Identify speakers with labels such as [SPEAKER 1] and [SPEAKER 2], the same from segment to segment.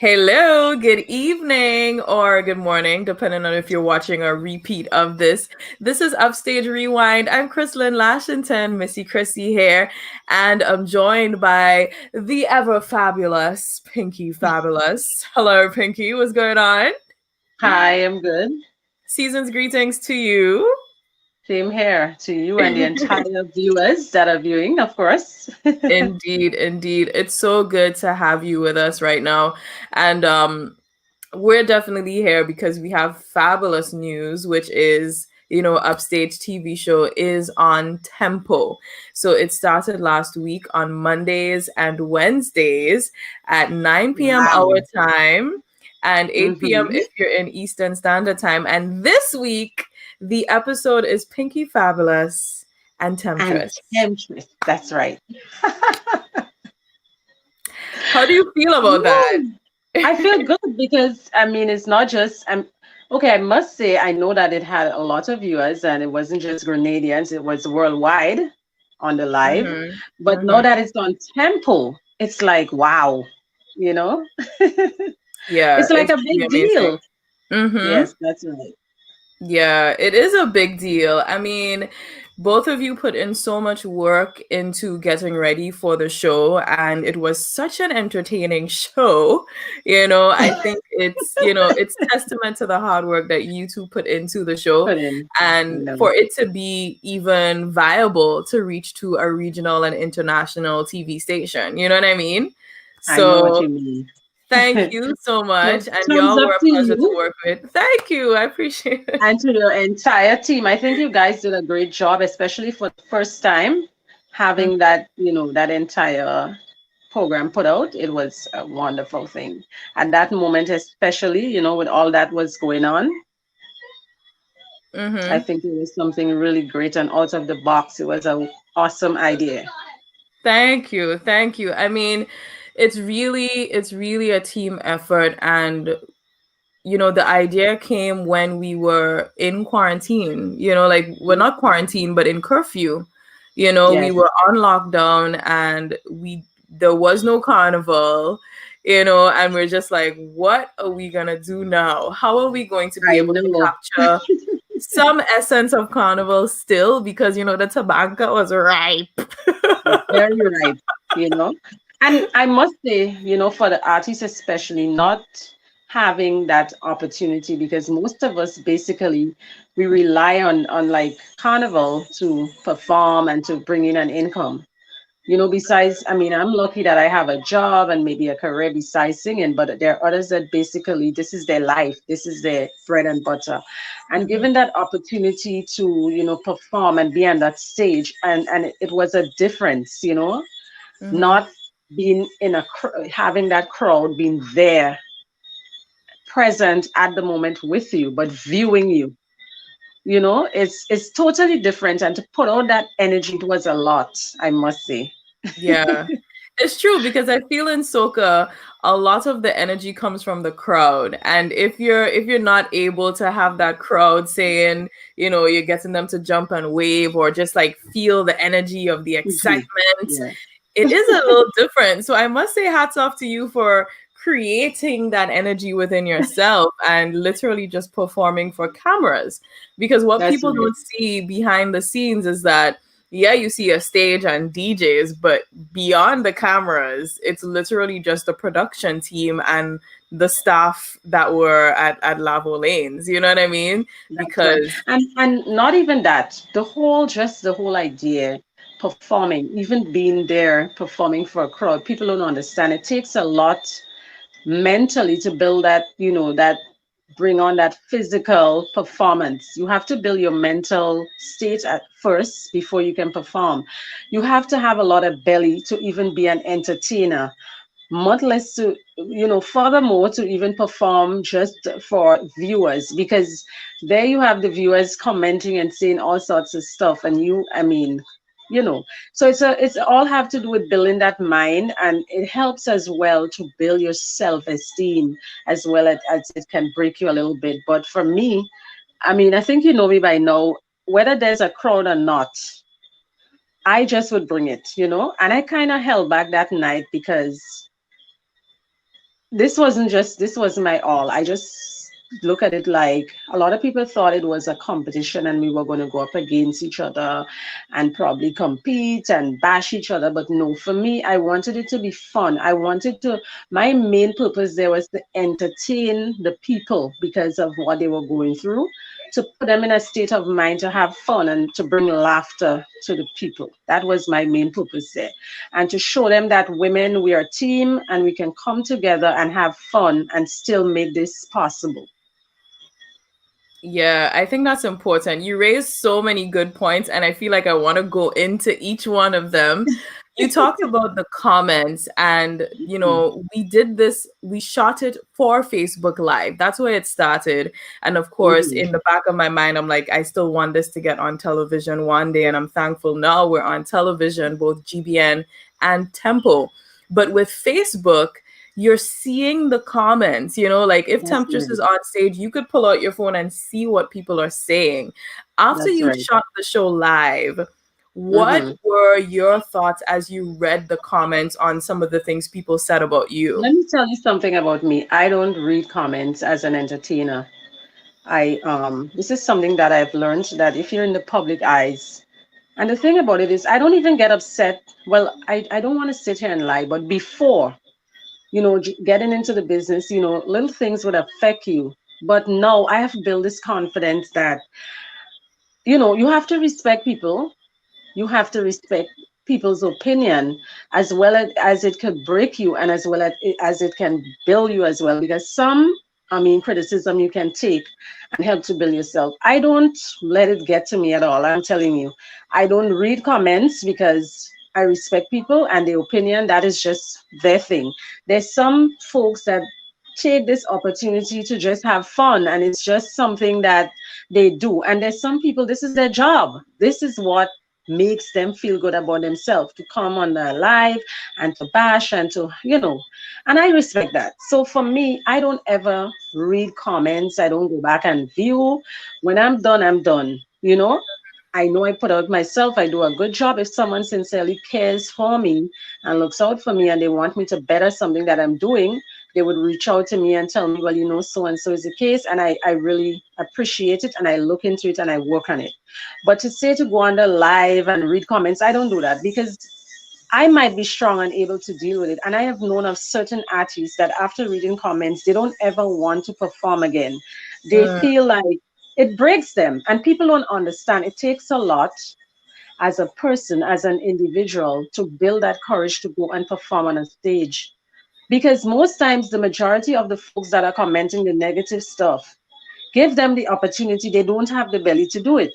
[SPEAKER 1] Hello, good evening or good morning, depending on if you're watching a repeat of this. This is Upstage Rewind. I'm Chrislyn Lashington, Msy.Chrissy here, and I'm joined by the ever fabulous Pinky Fabulous. Hello, Pinky. What's going on?
[SPEAKER 2] Hi, I'm good.
[SPEAKER 1] Season's greetings to you.
[SPEAKER 2] Same here to you and the entire viewers that are viewing, of course.
[SPEAKER 1] Indeed, indeed. It's so good to have you with us right now. And we're definitely here because we have fabulous news, which is, Upstage TV show is on tempo. So it started last week on Mondays and Wednesdays at 9 p.m. our
[SPEAKER 2] Wow.
[SPEAKER 1] time and 8 p.m.
[SPEAKER 2] Mm-hmm.
[SPEAKER 1] if you're in Eastern Standard Time. And this week, the episode is Pinky Fabulous and
[SPEAKER 2] And
[SPEAKER 1] Temptress.
[SPEAKER 2] Temptress, that's right.
[SPEAKER 1] How do you feel about that?
[SPEAKER 2] Woo! I feel good because it's not just okay, I must say I know that it had a lot of viewers and it wasn't just Grenadians, it was worldwide on the live.
[SPEAKER 1] Mm-hmm.
[SPEAKER 2] But now
[SPEAKER 1] Mm-hmm.
[SPEAKER 2] that it's on tempo, it's like wow, you know?
[SPEAKER 1] Yeah,
[SPEAKER 2] It's like
[SPEAKER 1] it's
[SPEAKER 2] a
[SPEAKER 1] pretty
[SPEAKER 2] big
[SPEAKER 1] amazing.
[SPEAKER 2] deal.
[SPEAKER 1] Mm-hmm.
[SPEAKER 2] Yes, that's right.
[SPEAKER 1] Yeah, it is a big deal. I mean, both of you put in so much work into getting ready for the show, and it was such an entertaining show. I think it's testament to the hard work that you two put into the show,
[SPEAKER 2] Put in,
[SPEAKER 1] and
[SPEAKER 2] you know.
[SPEAKER 1] for it to be even viable to reach to a regional and international TV station. You know what I mean?
[SPEAKER 2] I know what
[SPEAKER 1] So
[SPEAKER 2] you mean.
[SPEAKER 1] thank you so
[SPEAKER 2] So
[SPEAKER 1] much, and
[SPEAKER 2] thumbs
[SPEAKER 1] y'all
[SPEAKER 2] up
[SPEAKER 1] were
[SPEAKER 2] to
[SPEAKER 1] a pleasure to
[SPEAKER 2] you
[SPEAKER 1] work with. Thank you. I appreciate it.
[SPEAKER 2] and to your entire team. I think you guys did a great job, especially for the first time having that, that entire program put out. It was a wonderful thing. And that moment, especially, with all that was going on, I
[SPEAKER 1] Mm-hmm.
[SPEAKER 2] think it was something really great and out of the box. It was an awesome idea.
[SPEAKER 1] Thank you. Thank you. I mean, it's really a team effort, and the idea came when we were in quarantine. Like we're not quarantined but in curfew. We
[SPEAKER 2] Yes.
[SPEAKER 1] were on lockdown, and we there was no carnival. And we're just like, what are we going to do now? How are we going to be
[SPEAKER 2] I
[SPEAKER 1] able to
[SPEAKER 2] know.
[SPEAKER 1] capture some essence of carnival still, because the tobacco was ripe.
[SPEAKER 2] Very right, you know. And I must say, for the artists especially, not having that opportunity because most of us basically we rely on like carnival to perform and to bring in an income. Besides, I'm lucky that I have a job and maybe a career besides singing, but there are others that basically this is their life, this is their bread and butter. And
[SPEAKER 1] Mhm,
[SPEAKER 2] given that opportunity to, perform and be on that stage, and it was a difference,
[SPEAKER 1] mhm.
[SPEAKER 2] not being in having that crowd being there, present at the moment with you, but viewing you. It's totally different. And to put out that energy, it was a lot, I must say.
[SPEAKER 1] Yeah. It's true, because I feel in soca a lot of the energy comes from the crowd. And if you're not able to have that crowd saying, you're getting them to jump and wave or just like feel the energy of the
[SPEAKER 2] Mhm.
[SPEAKER 1] excitement,
[SPEAKER 2] Yeah.
[SPEAKER 1] it is a little different. So I must say hats off to you for creating that energy within yourself and literally just performing for cameras. Because what
[SPEAKER 2] That's
[SPEAKER 1] people
[SPEAKER 2] right.
[SPEAKER 1] don't see behind the scenes is that, yeah, you see a stage and DJs, but beyond the cameras, it's literally just the production team and the staff that were at Lavo Lanes. You know what I mean?
[SPEAKER 2] That's right.
[SPEAKER 1] Because
[SPEAKER 2] And not even that. The whole idea, performing, even being there performing for a crowd, people don't understand. It takes a lot mentally to build that, that bring on that physical performance. You have to build your mental state at first before you can perform. You have to have a lot of belly to even be an entertainer, much less to, furthermore, to even perform just for viewers, because there you have the viewers commenting and saying all sorts of stuff, and you know so it's all have to do with building that mind, and it helps as well to build your self-esteem as well as it can break you a little bit. But for me, I think you know me by now, whether there's a crowd or not, I just would bring it, and I kind of held back that night because this wasn't my all. I just look at it like a lot of people thought it was a competition and we were going to go up against each other and probably compete and bash each other. But no, for me, I wanted it to be fun. I wanted to, my main purpose there was to entertain the people because of what they were going through, to put them in a state of mind to have fun and to bring laughter to the people. That was my main purpose there. And to show them that women, we are a team and we can come together and have fun and still make this possible.
[SPEAKER 1] Yeah, I think that's important. You raised so many good points, and I feel like I want to go into each one of them. You talked about the comments, and we did this, we shot it for Facebook Live. That's where it started. And of course,
[SPEAKER 2] Mm-hmm.
[SPEAKER 1] in the back of my mind, I'm like, I still want this to get on television one day. And I'm thankful now we're on television, both GBN and Tempo. But with Facebook, you're seeing the comments, like if
[SPEAKER 2] That's
[SPEAKER 1] Temptress
[SPEAKER 2] right.
[SPEAKER 1] is on stage, you could pull out your phone and see what people are saying. After
[SPEAKER 2] That's
[SPEAKER 1] you
[SPEAKER 2] right.
[SPEAKER 1] shot the show live, what
[SPEAKER 2] Mm-hmm.
[SPEAKER 1] were your thoughts as you read the comments on some of the things people said about you?
[SPEAKER 2] Let me tell you something about me. I don't read comments as an entertainer. I this is something that I've learned, that if you're in the public eyes, and the thing about it is I don't even get upset. Well, I don't want to sit here and lie, but before, getting into the business, little things would affect you. But now I have built this confidence that, you have to respect people. You have to respect people's opinion, as well as it could break you, and as well as it can build you as well, because some, I mean, criticism you can take and help to build yourself. I don't let it get to me at all. I'm telling you, I don't read comments because I respect people and their opinion. That is just their thing. There's some folks that take this opportunity to just have fun, and it's just something that they do. And there's some people, this is their job. This is what makes them feel good about themselves, to come on the live and to bash and to, and I respect that. So for me, I don't ever read comments. I don't go back and view. When I'm done, I'm done. I know I put out myself. I do a good job. If someone sincerely cares for me and looks out for me and they want me to better something that I'm doing, they would reach out to me and tell me, well, so and so is the case. And I really appreciate it and I look into it and I work on it. But to say to go on the live and read comments, I don't do that because I might be strong and able to deal with it. And I have known of certain artists that after reading comments, they don't ever want to perform again. They
[SPEAKER 1] Mm,
[SPEAKER 2] feel like it breaks them. And people don't understand. It takes a lot as a person, as an individual, to build that courage to go and perform on a stage. Because most times, the majority of the folks that are commenting the negative stuff, give them the opportunity, they don't have the belly to do it.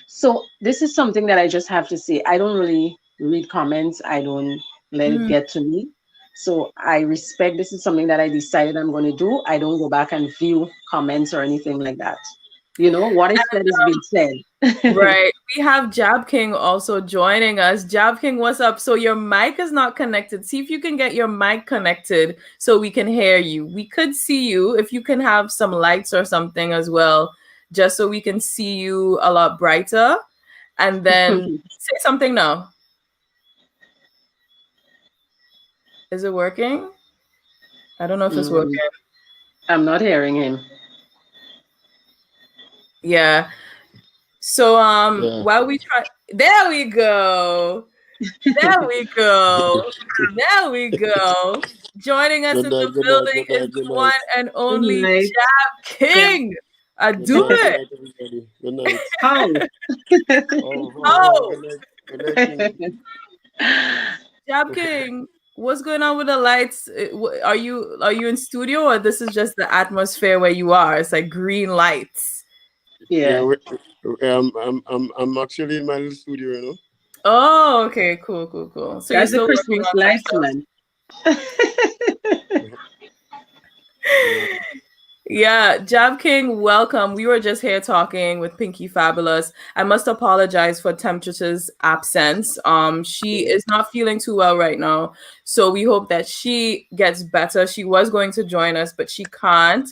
[SPEAKER 2] So this is something that I just have to say. I don't really read comments. I don't let it
[SPEAKER 1] mm.
[SPEAKER 2] get to me. So I respect, this is something that I decided I'm going to do. I don't go back and view comments or anything like that. What is said is being said.
[SPEAKER 1] Right. We have Jab King also joining us. Jab King, what's up? So your mic is not connected. See if you can get your mic connected so we can hear you. We could see you if you can have some lights or something as well, just so we can see you a lot brighter. And then say something now. Is it working? I don't know if it's
[SPEAKER 2] Mm,
[SPEAKER 1] working.
[SPEAKER 2] I'm not hearing him.
[SPEAKER 1] Yeah. So
[SPEAKER 3] Yeah.
[SPEAKER 1] while we try, there we go. There we go. There we go. Joining us
[SPEAKER 3] Good
[SPEAKER 1] in
[SPEAKER 3] night,
[SPEAKER 1] the
[SPEAKER 3] good night,
[SPEAKER 1] building
[SPEAKER 3] good
[SPEAKER 1] is
[SPEAKER 3] night, good
[SPEAKER 1] the one
[SPEAKER 3] night.
[SPEAKER 1] and
[SPEAKER 2] Good
[SPEAKER 1] only
[SPEAKER 2] night.
[SPEAKER 1] Jab King. I
[SPEAKER 3] Good
[SPEAKER 1] do
[SPEAKER 3] night, good
[SPEAKER 1] it.
[SPEAKER 3] night, everybody. Good night.
[SPEAKER 2] How?
[SPEAKER 1] Oh,
[SPEAKER 3] Good night, King.
[SPEAKER 1] Jab King, what's going on with the lights? Are you in studio or this is just the atmosphere where you are? It's like green lights.
[SPEAKER 3] Yeah,
[SPEAKER 2] Yeah.
[SPEAKER 3] I'm actually in my little studio,
[SPEAKER 1] Oh, okay, cool, cool, cool. So you're
[SPEAKER 2] That's the
[SPEAKER 1] still working
[SPEAKER 2] Christmas
[SPEAKER 1] on some
[SPEAKER 2] lights,
[SPEAKER 1] stuff.
[SPEAKER 2] man.
[SPEAKER 3] Yeah.
[SPEAKER 1] Yeah, Jab King, welcome. We were just here talking with Pinky Fabulous. I must apologize for Temptress's absence. She is not feeling too well right now, so we hope that she gets better. She was going to join us, but she can't.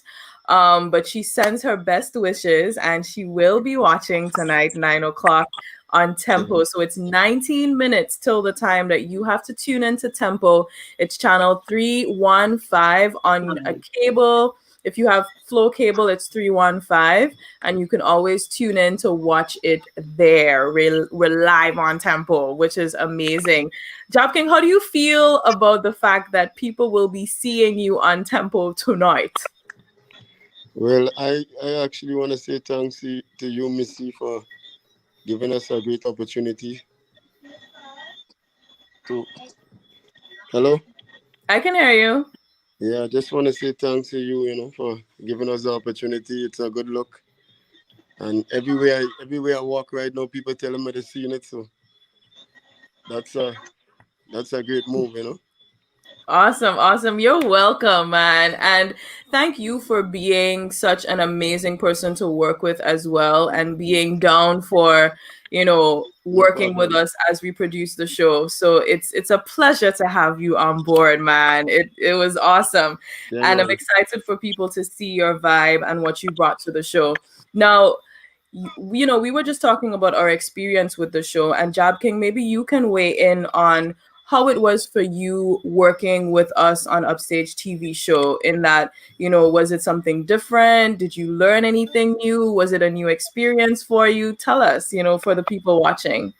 [SPEAKER 1] But she sends her best wishes, and she will be watching tonight, 9 o'clock. on Tempo. So it's 19 minutes till the time that you have to tune into Tempo. It's channel 315 on a cable. If you have Flow cable, it's 315, and you can always tune in to watch it there. We're live on Tempo, which is amazing. Job King, how do you feel about the fact that people will be seeing you on Tempo tonight?
[SPEAKER 3] Well, I actually want to say thanks to you, Missy, for giving us a great opportunity to. Hello?
[SPEAKER 1] I can hear you.
[SPEAKER 3] Yeah, I just want to say thanks to you, for giving us the opportunity. It's a good look. And everywhere I walk right now, people telling me they're seeing it. So that's a great move.
[SPEAKER 1] Awesome. You're welcome, man. And thank you for being such an amazing person to work with as well, and being down for,
[SPEAKER 3] No
[SPEAKER 1] working with
[SPEAKER 3] problem.
[SPEAKER 1] us as we produce the show. So it's a pleasure to have you on board, man. It was awesome.
[SPEAKER 3] Yeah,
[SPEAKER 1] And I'm
[SPEAKER 3] man.
[SPEAKER 1] excited for people to see your vibe and what you brought to the show. Now, we were just talking about our experience with the show, and Jab King, maybe you can weigh in on how it was for you working with us on Upstage TV show. In that, was it something different? Did you learn anything new? Was it a new experience for you? Tell us, for the people watching.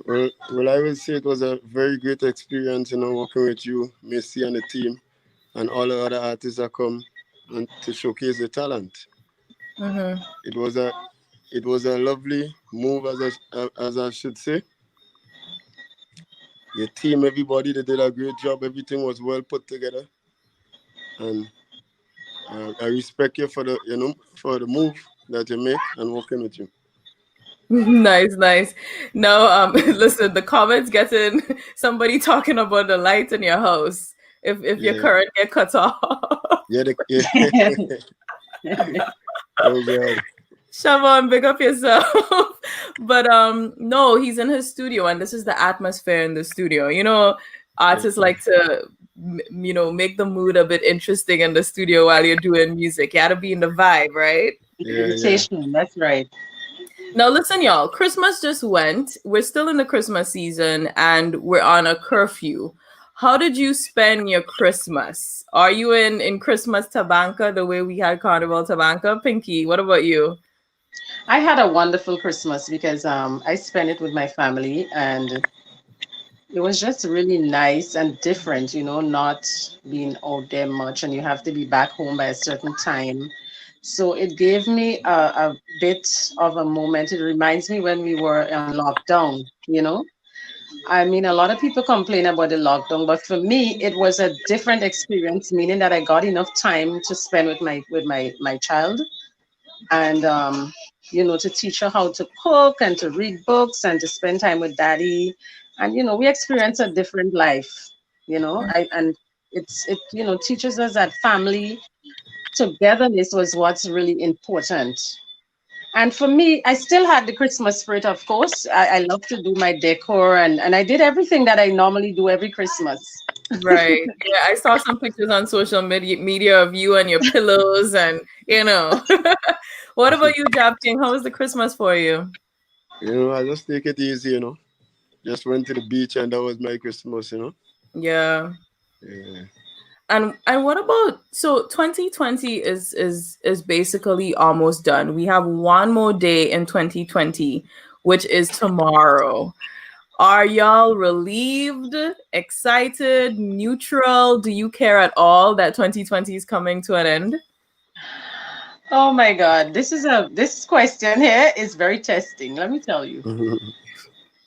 [SPEAKER 3] Well, I will say it was a very great experience, working with you, Missy, and the team, and all the other artists that come and to showcase the talent.
[SPEAKER 1] Mm-hmm.
[SPEAKER 3] It was a lovely move, as I should say. Your team, everybody, they did a great job. Everything was well put together, and I respect you for the move that you make and working with you.
[SPEAKER 1] Nice. No, listen, the comments getting somebody talking about the lights in your house. If your
[SPEAKER 3] Yeah,
[SPEAKER 1] current get cut off.
[SPEAKER 3] yeah. Oh God.
[SPEAKER 1] Siobhan, big up yourself. But no, he's in his studio, and this is the atmosphere in the studio.
[SPEAKER 3] Yeah,
[SPEAKER 1] Artists like to make the mood a bit interesting in the studio while you're doing music. You gotta be in the vibe, right?
[SPEAKER 3] yeah.
[SPEAKER 2] Invitation, that's right.
[SPEAKER 1] Now listen, y'all, Christmas just went. We're still in the Christmas season, and we're on a curfew. How did you spend your Christmas? Are you in Christmas Tabanca the way we had Carnival Tabanca? Pinky, what about you?
[SPEAKER 2] I had a wonderful Christmas because I spent it with my family, and it was just really nice and different, not being out there much and you have to be back home by a certain time. So it gave me a bit of a moment. It reminds me when we were on lockdown. I mean, a lot of people complain about the lockdown, but for me, it was a different experience, meaning that I got enough time to spend with my child, and to teach her how to cook and to read books and to spend time with daddy. And we experience a different life. And it teaches us that family togetherness was what's really important. And for me, I still had the Christmas spirit, of course. I love to do my decor, and I did everything that I normally do every Christmas.
[SPEAKER 1] Right. Yeah, I saw some pictures on social media of you and your pillows and What about you, Jab King? How was the Christmas for you?
[SPEAKER 3] I just take it easy. Just went to the beach and that was my Christmas.
[SPEAKER 1] Yeah.
[SPEAKER 3] Yeah.
[SPEAKER 1] And what about, so 2020 is basically almost done. We have one more day in 2020, which is tomorrow. Are y'all relieved, excited, neutral? Do you care at all that 2020 is coming to an end?
[SPEAKER 2] Oh my God, this question here is very testing. Let me tell you.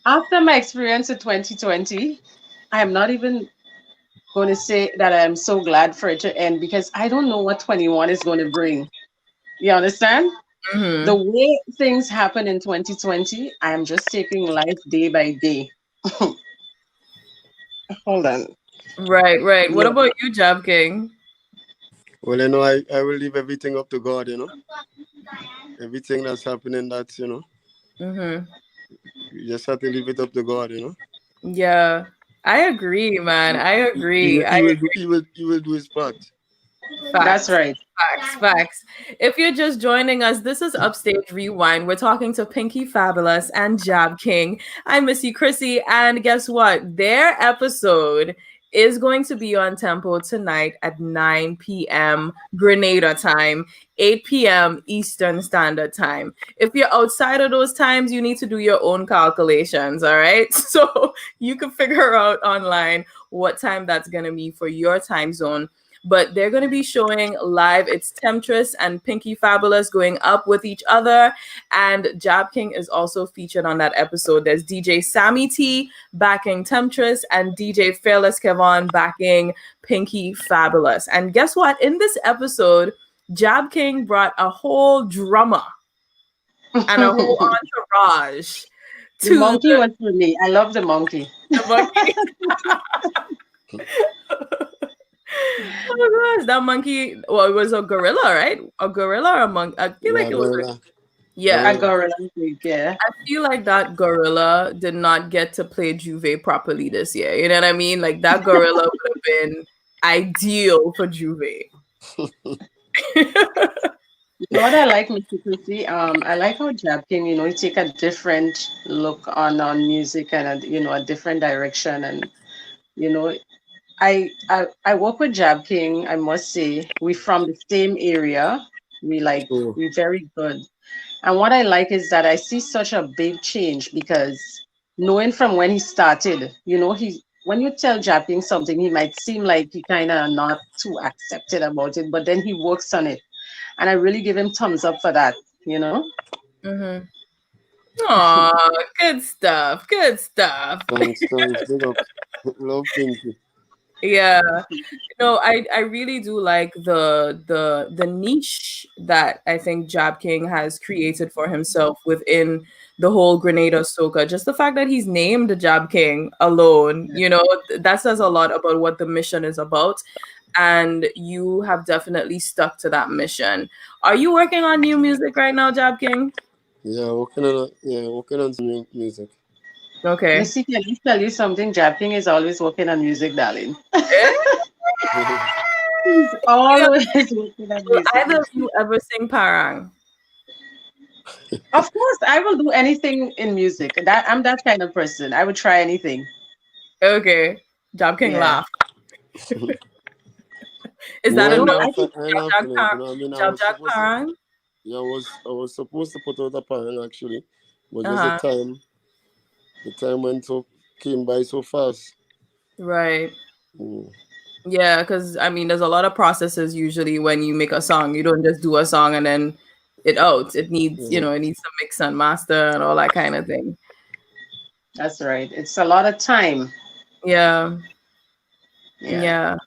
[SPEAKER 2] After my experience in 2020, I am not even going to say that I am so glad for it to end because I don't know what 21 is going to bring. You understand? The
[SPEAKER 1] Mm-hmm.
[SPEAKER 2] way things happen in 2020, I am just taking life day by day. Hold on.
[SPEAKER 1] Right. What
[SPEAKER 2] Yeah.
[SPEAKER 1] about you, Jab King?
[SPEAKER 3] Well, I will leave everything up to God. Everything that's happening,
[SPEAKER 1] Mm-hmm.
[SPEAKER 3] you just have to leave it up to God.
[SPEAKER 1] Yeah, I agree, man. I
[SPEAKER 3] He
[SPEAKER 1] agree.
[SPEAKER 3] will, he will do his part.
[SPEAKER 2] That's
[SPEAKER 1] Facts.
[SPEAKER 2] right.
[SPEAKER 1] Facts. If you're just joining us, this is Upstage Rewind. We're talking to Pinky Fabulous and Jab King. I'm Msy.Chrissy, and guess what? Their episode is going to be on Tempo tonight at 9 p.m. Grenada time, 8 p.m. Eastern Standard Time. If you're outside of those times, you need to do your own calculations, all right? So you can figure out online what time that's going to be for your time zone, but they're going to be showing live. It's Temptress and Pinky Fabulous going up with each other. And Jab King is also featured on that episode. There's DJ Sammy T backing Temptress and DJ Fearless Kevon backing Pinky Fabulous. And guess what? In this episode, Jab King brought a whole drummer and a whole
[SPEAKER 2] The
[SPEAKER 1] entourage to
[SPEAKER 2] monkey was for me. I love the monkey.
[SPEAKER 1] the monkey. Oh gosh, that monkey. Well, it was a gorilla, right? A gorilla or a monkey? I feel like
[SPEAKER 3] Yeah,
[SPEAKER 1] it was.
[SPEAKER 3] gorilla.
[SPEAKER 1] Yeah,
[SPEAKER 2] A gorilla, yeah.
[SPEAKER 1] I feel like that gorilla did not get to play Juve properly this year. You know what I mean? Like that gorilla would have been ideal for Juve.
[SPEAKER 2] You know what I like, Msy.Chrissy? I like how Jab King, he take a different look on music and a different direction. And you know, I work with Jab King. I must say, we from the same area.
[SPEAKER 3] True.
[SPEAKER 2] We very good. And what I like is that I see such a big change because knowing from when he started, he when you tell Jab King something, he might seem like he kind of not too accepted about it, but then he works on it, and I really give him thumbs up for that.
[SPEAKER 1] Mm-hmm. Aw, good stuff. Good stuff.
[SPEAKER 3] Thanks. Big up. Love Pinky.
[SPEAKER 1] Yeah. No, I really do like the niche that I think Jab King has created for himself within the whole Grenada soca. Just the fact that he's named the Jab King alone, that says a lot about what the mission is about. And you have definitely stuck to that mission. Are you working on new music right now, Jab King?
[SPEAKER 3] Working on some new music.
[SPEAKER 1] Okay.
[SPEAKER 2] Missy, can I tell you something? Jab King is always working on music, darling.
[SPEAKER 1] Eh?
[SPEAKER 2] He's
[SPEAKER 1] Yeah.
[SPEAKER 2] always working on
[SPEAKER 1] Will
[SPEAKER 2] music.
[SPEAKER 1] either of you ever sing Parang?
[SPEAKER 2] Of course, I will do anything in music. I'm that kind of person. I would try anything.
[SPEAKER 1] Okay. Jab King
[SPEAKER 2] Yeah.
[SPEAKER 1] laugh. Is
[SPEAKER 3] No,
[SPEAKER 1] that a
[SPEAKER 3] I'm
[SPEAKER 1] no?
[SPEAKER 2] I
[SPEAKER 3] not.
[SPEAKER 2] think
[SPEAKER 3] I'm not feeling it. You know what I mean?
[SPEAKER 1] Jab Jab Parang?
[SPEAKER 3] Yeah, I was supposed to put out a plan actually, but just
[SPEAKER 1] Uh-huh.
[SPEAKER 3] the time came by so fast.
[SPEAKER 1] Right.
[SPEAKER 3] Mm.
[SPEAKER 1] Yeah, because I mean, there's a lot of processes usually when you make a song. You don't just do a song and then it out. It needs,
[SPEAKER 3] Yeah.
[SPEAKER 1] it needs to mix and master and all that kind of thing.
[SPEAKER 2] that's right. It's a lot of time.
[SPEAKER 1] Yeah.
[SPEAKER 2] Yeah.
[SPEAKER 1] Yeah.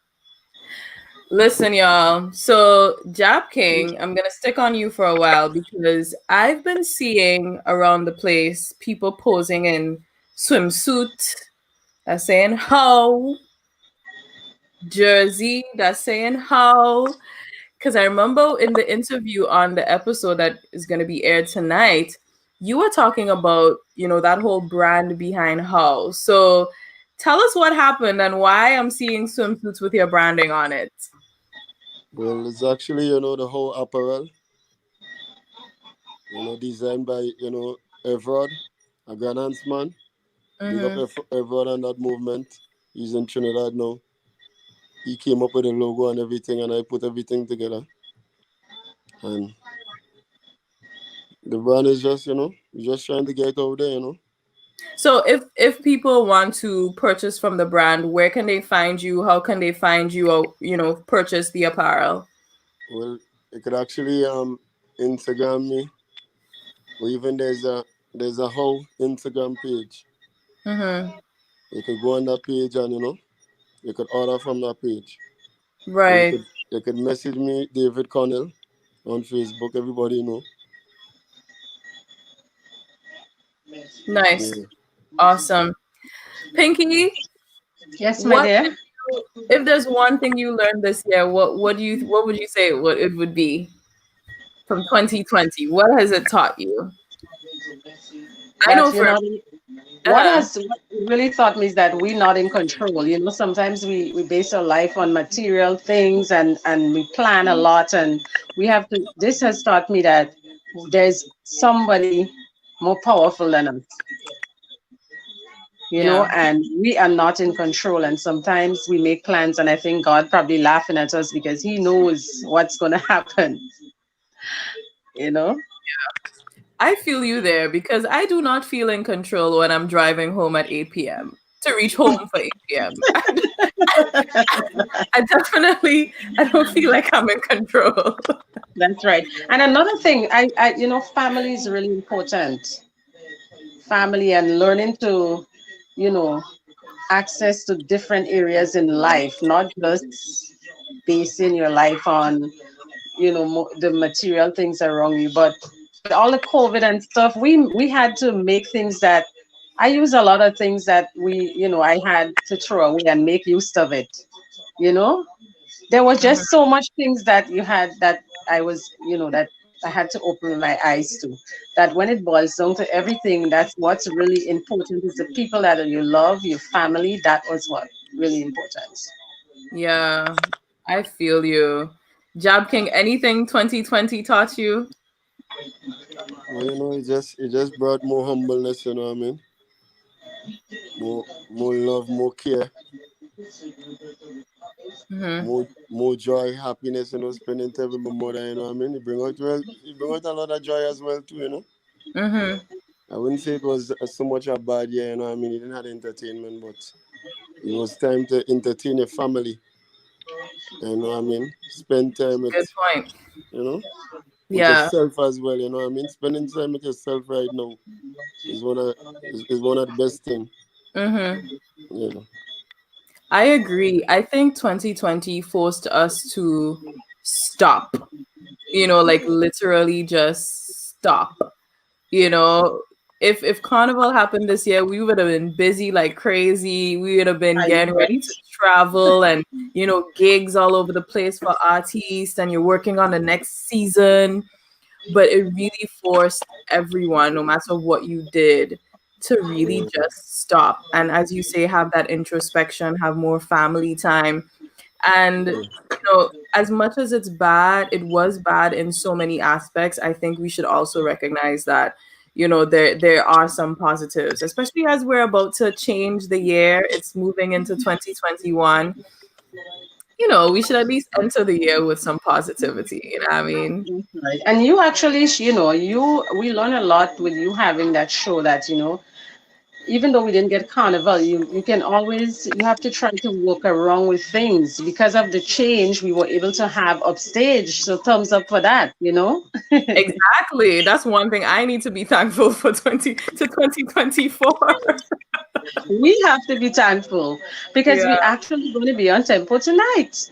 [SPEAKER 1] Listen, y'all. So, Jap King, I'm gonna stick on you for a while because I've been seeing around the place people posing in swimsuit that's saying how, jersey that's saying how. Because I remember in the interview on the episode that is gonna be aired tonight, you were talking about, that whole brand behind how. So tell us what happened and why I'm seeing swimsuits with your branding on it.
[SPEAKER 3] Well, it's actually the whole apparel, designed by Evrod, a Ghanaian man. Big up
[SPEAKER 1] Mm-hmm.
[SPEAKER 3] Evrod and that movement. He's in Trinidad now. He came up with the logo and everything, and I put everything together. And the brand is just just trying to get over there.
[SPEAKER 1] So if people want to purchase from the brand, where can they find you? How can they find you or purchase the apparel?
[SPEAKER 3] Well, you could actually Instagram me, or even there's a whole Instagram page.
[SPEAKER 1] Mm-hmm.
[SPEAKER 3] You could go on that page and you could order from that page. Or
[SPEAKER 1] Right.
[SPEAKER 3] you could message me, David Connell, on Facebook. Everybody know.
[SPEAKER 1] Nice.
[SPEAKER 3] Yeah.
[SPEAKER 1] Awesome. Pinky,
[SPEAKER 2] Yes, my
[SPEAKER 1] what
[SPEAKER 2] dear.
[SPEAKER 1] if there's one thing you learned this year, what would you say what it would be from 2020? What has it taught you? I know
[SPEAKER 2] That you're
[SPEAKER 1] for
[SPEAKER 2] not
[SPEAKER 1] Uh-huh.
[SPEAKER 2] What really taught me is that we're not in control. You know, sometimes we base our life on material things and we plan a lot, and we have to. This has taught me that there's somebody more powerful than us, you know,
[SPEAKER 1] Yeah.
[SPEAKER 2] and we are not in control. And sometimes we make plans, and I think God probably laughing at us because He knows what's going to happen, you know.
[SPEAKER 1] I feel you there because I do not feel in control when I'm driving home at 8 p.m. to reach home for 8 p.m. I don't feel like I'm in control.
[SPEAKER 2] That's right. And another thing, you know, family is really important. Family and learning to, you know, access to different areas in life, not just basing your life on, you know, the material things around you. But with all the COVID and stuff, we had to make things that I use a lot of things that you know, I had to throw away and make use of it. You know, there was
[SPEAKER 1] Mhm.
[SPEAKER 2] just so much things that you had that I was, you know, that I had to open my eyes to. That when it boils down to everything, that's what's really important is the people that you love, your family. That was what really important.
[SPEAKER 1] Yeah, I feel you. Job King, anything 2020 taught you?
[SPEAKER 3] Well, you know, it just brought more humbleness. You know what I mean? More love, more care,
[SPEAKER 1] Hmm.
[SPEAKER 3] more joy, happiness. You know, spending time with my mother. You know what I mean? It bring out a lot of joy as well too. You know.
[SPEAKER 1] Hmm.
[SPEAKER 3] I wouldn't say it was so much a bad year, you know what I mean? You didn't have entertainment, but it was time to entertain your family, you know what I mean? Spend time
[SPEAKER 1] Good
[SPEAKER 3] with,
[SPEAKER 1] point.
[SPEAKER 3] you know, with
[SPEAKER 1] Yeah.
[SPEAKER 3] yourself as well, you know what I mean? Spending time with yourself right now is one of the best thing,
[SPEAKER 1] Hmm.
[SPEAKER 3] you know.
[SPEAKER 1] I agree. I think 2020 forced us to stop, like literally just stop. You know, if Carnival happened this year, we would have been busy like crazy. We would have been
[SPEAKER 2] I know,
[SPEAKER 1] getting ready
[SPEAKER 2] right?
[SPEAKER 1] to travel and, gigs all over the place for artists, and you're working on the next season. But it really forced everyone, no matter what you did, to really
[SPEAKER 3] Yeah,
[SPEAKER 1] just stop. And as you say, have that introspection, have more family time. And, as much as it's bad, it was bad in so many aspects. I think we should also recognize that, there are some positives, especially as we're about to change the year. It's moving into 2021. We should at least enter the year with some positivity. You know what I mean?
[SPEAKER 2] Right. And you actually, you know, we learn a lot with you having that show that, you know, even though we didn't get carnival, you can always you have to try to work around with things. Because of the change, we were able to have upstage. So thumbs up for that, you know?
[SPEAKER 1] Exactly. That's one thing I need to be thankful for 2024.
[SPEAKER 2] We have to be thankful because we
[SPEAKER 1] Yeah,
[SPEAKER 2] actually going to be on tempo tonight.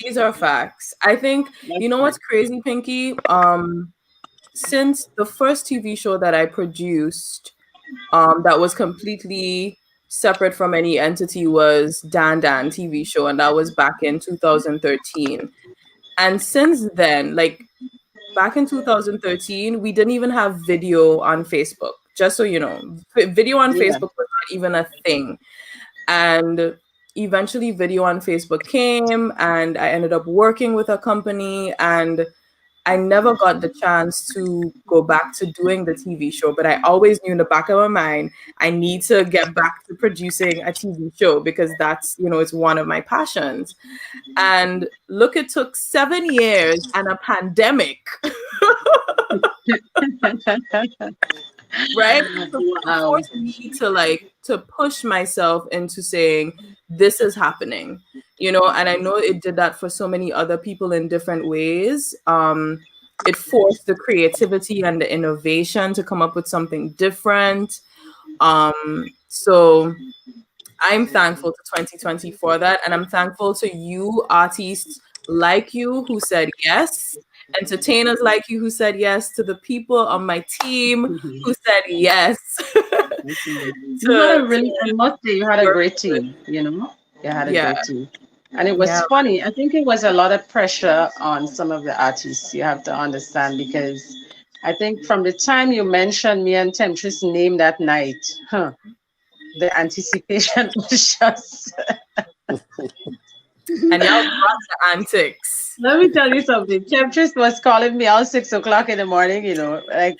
[SPEAKER 1] these are facts. I think,
[SPEAKER 2] That's
[SPEAKER 1] what's
[SPEAKER 2] right.
[SPEAKER 1] crazy, Pinky? Since the first TV show that I produced, that was completely separate from any entity, was Dan Dan TV show, and that was back in 2013. And since then, like back in 2013, we didn't even have video on Facebook. Just so you know, video on
[SPEAKER 2] Yeah.
[SPEAKER 1] Facebook was not even a thing. And eventually, video on Facebook came, and I ended up working with a company, and I never got the chance to go back to doing the TV show, but I always knew in the back of my mind, I need to get back to producing a TV show because that's, it's one of my passions. And look, it took 7 years and a pandemic, right? To
[SPEAKER 2] Wow.
[SPEAKER 1] force me to push myself into saying, this is happening, and I know it did that for so many other people in different ways. It forced the creativity and the innovation to come up with something different. So I'm thankful to 2020 for that. And I'm thankful to you, artists like you, who said yes, entertainers like you, who said yes, to the people on my team who said yes
[SPEAKER 2] You had a
[SPEAKER 1] to
[SPEAKER 2] really, I must say, you had a
[SPEAKER 1] work
[SPEAKER 2] great
[SPEAKER 1] with.
[SPEAKER 2] team, you know? You had a
[SPEAKER 1] Yeah.
[SPEAKER 2] great team. And it was
[SPEAKER 1] Yeah.
[SPEAKER 2] funny. I think it was a lot of pressure on some of the artists, you have to understand, because I think from the time you mentioned me and Temptress name that night, the anticipation was just.
[SPEAKER 1] And y'all brought the antics.
[SPEAKER 2] Let me tell you something. Temptress was calling me out 6 o'clock in the morning, like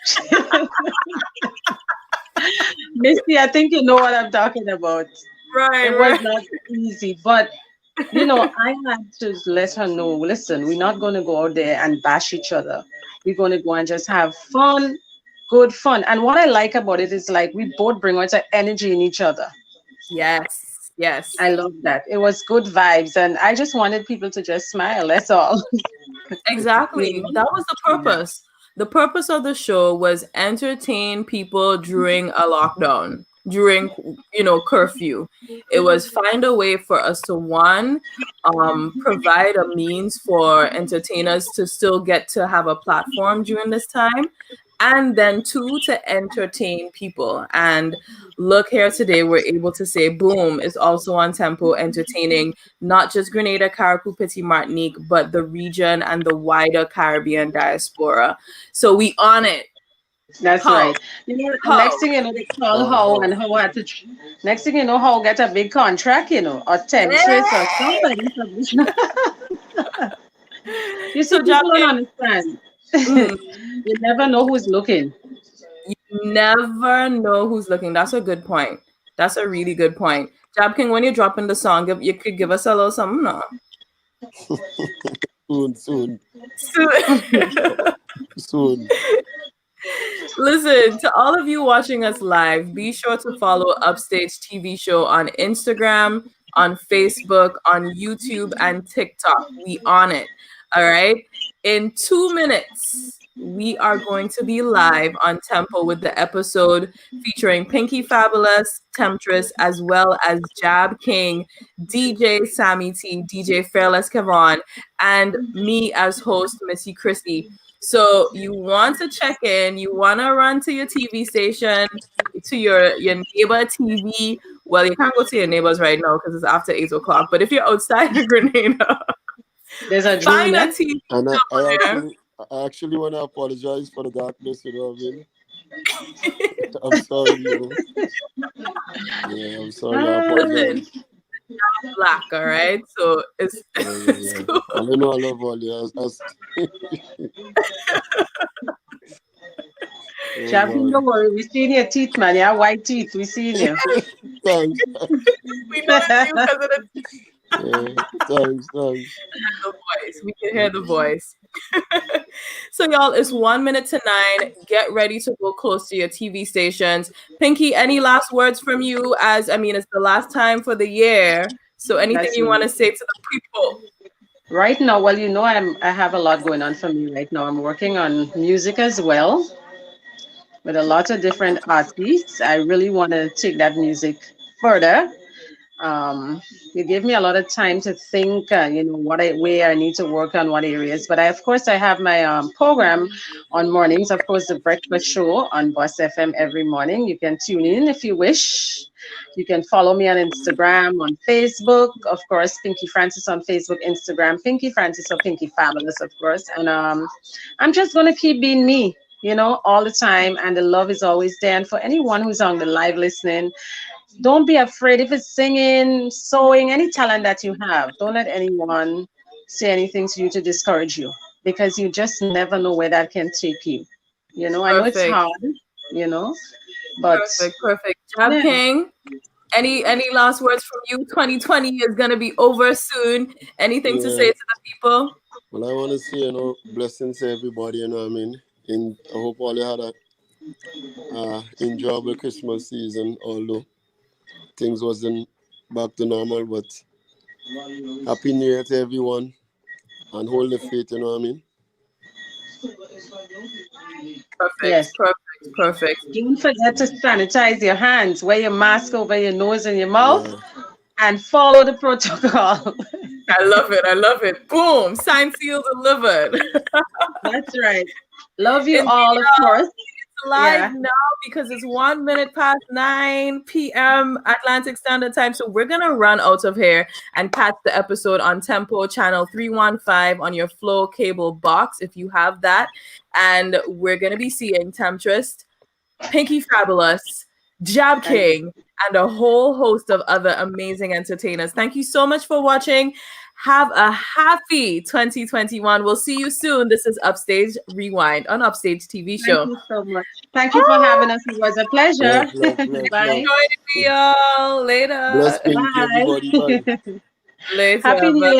[SPEAKER 2] Misty, I think you know what I'm talking about.
[SPEAKER 1] Right,
[SPEAKER 2] It was
[SPEAKER 1] right.
[SPEAKER 2] not easy, but I had to let her know, listen, we're not going to go out there and bash each other. We're going to go and just have fun, good fun. And what I like about it is like we both bring out the energy in each other.
[SPEAKER 1] Yes, yes.
[SPEAKER 2] I love that. It was good vibes. And I just wanted people to just smile. That's all. you
[SPEAKER 1] Exactly.
[SPEAKER 2] know?
[SPEAKER 1] That was the
[SPEAKER 2] Yeah.
[SPEAKER 1] purpose. The purpose of the show was entertain people during a lockdown, during curfew. It was find a way for us to one, provide a means for entertainers to still get to have a platform during this time, and then two, to entertain people. And look here today, we're able to say, boom, is also on tempo entertaining not just Grenada, Carriacou, Petit Martinique, but the region and the wider Caribbean diaspora. So we on it.
[SPEAKER 2] That's
[SPEAKER 1] How?
[SPEAKER 2] right. And
[SPEAKER 1] How?
[SPEAKER 2] next thing you know, they call how
[SPEAKER 3] How?
[SPEAKER 2] and how had to. Next thing you know, how get a big contract, or Temptress or somebody. You see,
[SPEAKER 1] So,
[SPEAKER 2] people don't
[SPEAKER 1] Jackie,
[SPEAKER 2] understand.
[SPEAKER 1] mm,
[SPEAKER 2] You never know who's looking.
[SPEAKER 1] you never know who's looking. That's a good point. That's a really good point. Jab King, when you're dropping the song, you could give us a little something, no?
[SPEAKER 3] Soon, soon,
[SPEAKER 1] So,
[SPEAKER 3] soon.
[SPEAKER 1] listen, to all of you watching us live, be sure to follow Upstage TV Show on Instagram, on Facebook, on YouTube, and TikTok. We on it. All right. In 2 minutes, we are going to be live on Tempo with the episode featuring Pinky Fabulous, Temptress, as well as Jab King, DJ Sammy T, DJ Fairless Kevon, and me as host, Msy.Chrissy. So you want to check in, you want to run to your TV station, to your neighbor TV. Well, you can't go to your neighbors right now because it's after 8 o'clock. But if you're outside of Grenada,
[SPEAKER 2] There's a
[SPEAKER 1] find a
[SPEAKER 2] June.
[SPEAKER 1] TV
[SPEAKER 3] And
[SPEAKER 1] somewhere.
[SPEAKER 3] I actually want to apologize for the darkness. You know what I mean? I'm sorry. Yeah, I'm sorry. I
[SPEAKER 1] Listen,
[SPEAKER 3] apologize.
[SPEAKER 1] black, all right? So it's
[SPEAKER 3] Yeah, yeah,
[SPEAKER 1] it's
[SPEAKER 3] yeah.
[SPEAKER 1] cool.
[SPEAKER 3] And you know I love all you. Oh
[SPEAKER 2] Champion,
[SPEAKER 3] God.
[SPEAKER 2] don't worry. We seen your teeth, man. You have white teeth. We seen you.
[SPEAKER 3] Thanks.
[SPEAKER 1] We know it's you because of
[SPEAKER 3] Yeah, thanks.
[SPEAKER 1] the voice. We can hear the voice. So, y'all, it's 1 minute to 9. Get ready to go close to your TV stations. Pinky, any last words from you? As I mean, it's the last time for the year. So, anything
[SPEAKER 2] That's
[SPEAKER 1] you want
[SPEAKER 2] right.
[SPEAKER 1] to say to the people?
[SPEAKER 2] Right now, well, I have a lot going on for me right now. I'm working on music as well with a lot of different artists. I really want to take that music further. You gave me a lot of time to think, where I need to work on what areas. But of course, I have my program on mornings. Of course, the breakfast show on Boss FM every morning. You can tune in if you wish. You can follow me on Instagram, on Facebook. Of course, Pinky Francis on Facebook, Instagram, Pinky Francis or Pinky Fabulous, of course. And I'm just gonna keep being me. All the time, and the love is always there. And for anyone who's on the live listening, don't be afraid if it's singing, sewing, any talent that you have. Don't let anyone say anything to you to discourage you because you just never know where that can take you. I know it's
[SPEAKER 1] Perfect.
[SPEAKER 2] hard, you know, but
[SPEAKER 1] Perfect. Perfect. Jab
[SPEAKER 2] yeah,
[SPEAKER 1] King, any last words from you? 2020 is going to be over soon. Anything to say
[SPEAKER 3] Yeah.
[SPEAKER 1] to the people?
[SPEAKER 3] Well, I want to say, blessings to everybody. You know what I mean? I hope all you had a enjoyable Christmas season, although things wasn't back to normal. But happy New Year to everyone, and hold the faith. You know what I mean?
[SPEAKER 1] Perfect.
[SPEAKER 2] yes.
[SPEAKER 1] Perfect. Perfect.
[SPEAKER 2] Don't forget to sanitize your hands, wear your mask over your nose and your mouth,
[SPEAKER 3] Yeah.
[SPEAKER 2] and follow the protocol.
[SPEAKER 1] I love it. I love it. Boom. Signed, sealed, delivered.
[SPEAKER 2] That's right. Love you
[SPEAKER 1] Indeed,
[SPEAKER 2] all, of
[SPEAKER 1] y'all.
[SPEAKER 2] course.
[SPEAKER 1] live now because it's 1 minute past 9 p.m. Atlantic Standard Time. So we're gonna run out of here and catch the episode on Tempo channel 315 on your Flow cable box if you have that. And we're gonna be seeing Temptress, Pinky Fabulous, Jab King, and a whole host of other amazing entertainers. Thank you so much for watching. Have a happy 2021. We'll see you soon. This is Upstage Rewind on Upstage TV show.
[SPEAKER 2] Thank you so much. Thank you for having us. It was a pleasure. Bye.
[SPEAKER 1] Join me all later.
[SPEAKER 3] Bless Pinky, everybody. Bye.
[SPEAKER 1] Later.
[SPEAKER 2] Happy New Year.